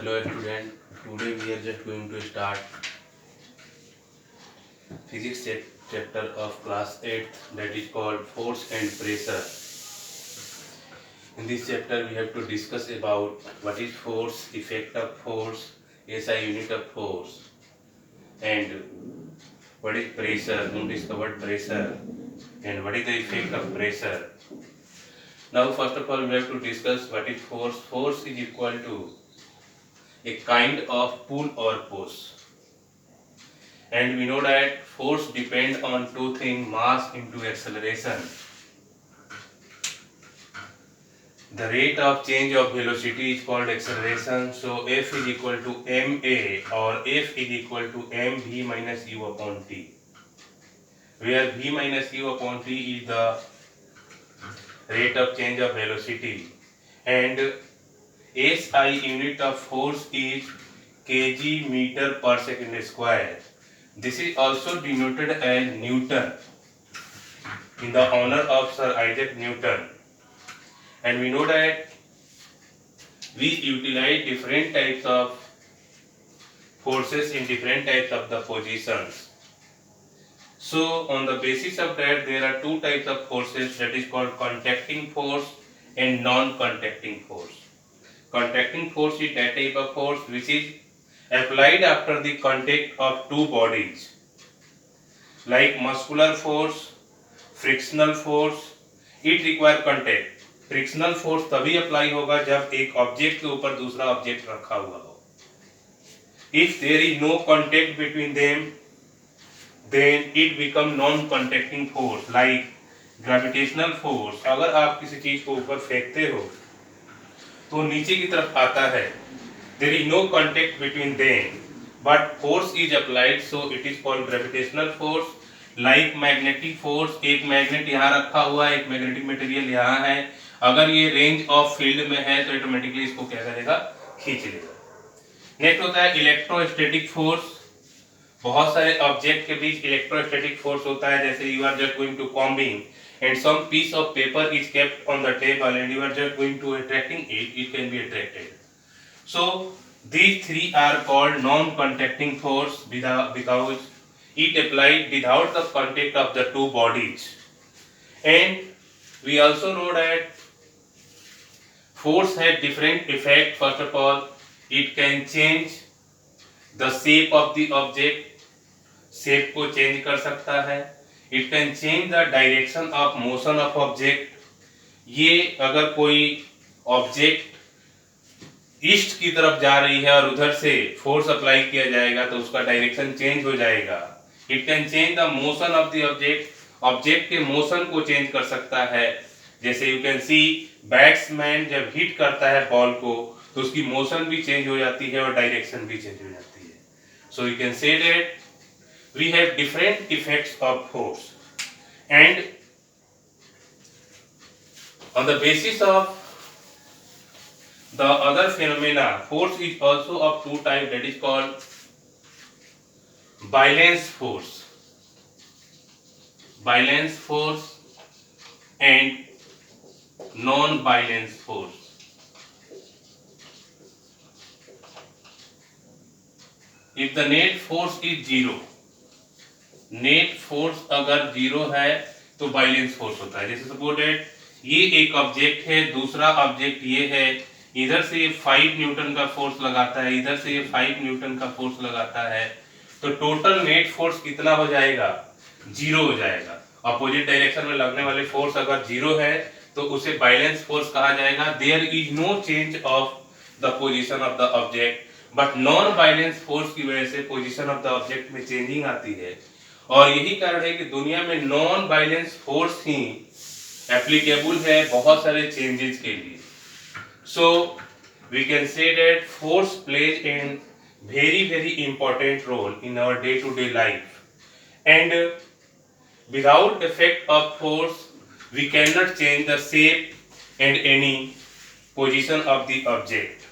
Hello student, today we are just going to start physics chapter of class 8 that is called force and pressure. In this chapter we have to discuss about what is force, effect of force, SI unit of force, and what is pressure, whom discovered pressure, and what is the effect of pressure. Now first of all we have to discuss what is force. Force is equal to a kind of pull or push. And we know that force depends on two things, mass into acceleration. The rate of change of velocity is called acceleration. So F is equal to ma, or F is equal to mv minus u upon t, where v minus u upon t is the rate of change of velocity, and SI unit of force is kg meter per second square. This is also denoted as Newton in the honor of Sir Isaac Newton. And we know that we utilize different types of forces in different types of the positions. So on the basis of that, there are two types of forces, that is called contacting force and non-contacting force. Contacting force is that type of force which is applied after the contact of two bodies, like muscular force, frictional force. It require contact. Frictional force तभी apply होगा जब एक object के ऊपर दूसरा object रखा हुआ हो. If there is no contact between them then it become non contacting force. Like gravitational force, अगर आप किसी चीज को ऊपर फेंकते हो तो नीचे की तरफ आता है. There is no contact between them but force is applied, so it is called gravitational force. Like magnetic force, एक मैग्नेट यहाँ रखा हुआ है, एक मैग्नेटिक मटेरियल यहाँ है. अगर ये रेंज ऑफ फील्ड में है तो ऑटोमेटिकली इसको क्या करेगा, खींच लेगा. नेक्स्ट होता है इलेक्ट्रोस्टैटिक फोर्स. बहुत सारे ऑब्जेक्ट के बीच इलेक्ट्रोस्टैटिक फोर्स होता है. जैसे you are just going to combing and some piece of paper is kept on the table and you are just going to attracting it can be attracted. So these three are called non-contacting force because it applied without the contact of the two bodies. And we also know that force has different effect. First of all, it can change the shape of the object, shape को change कर सकता है. It can change the direction of motion of object. ये अगर कोई object east की तरफ जा रही है और उधर से फोर्स अप्लाई किया जाएगा तो उसका डायरेक्शन चेंज हो जाएगा. It can change the motion of the object, object के मोशन को चेंज कर सकता है. जैसे यू कैन सी बैट्समैन जब हिट करता है बॉल को तो उसकी मोशन भी चेंज हो जाती है और डायरेक्शन भी चेंज हो जाती है. So you can say that we have different effects of force, and on the basis of the other phenomena, force is also of two types, that is called balance force and non-balance force. If the net force is zero, net force अगर zero है तो balance force होता है. जैसे suppose that ये एक object है, दूसरा ऑब्जेक्ट ये है, इधर से ये 5 न्यूटन का फोर्स लगाता है, इधर से ये 5 न्यूटन का फोर्स लगाता है, तो टोटल नेट फोर्स कितना हो जाएगा, जीरो हो जाएगा. अपोजिट डायरेक्शन में लगने वाले फोर्स अगर जीरो है तो उसे बाइलेंस फोर्स कहा जाएगा. There is no change of the position of the object, but non balance force की वजह से पोजीशन ऑफ द ऑब्जेक्ट में चेंजिंग आती है. और यही कारण है कि दुनिया में नॉन बाइलेंस फोर्स ही एप्लीकेबल है बहुत सारे चेंजेस के लिए. So we can say that force plays an very important role in our day to day life, and without effect of force we can not change the shape and any position of the object.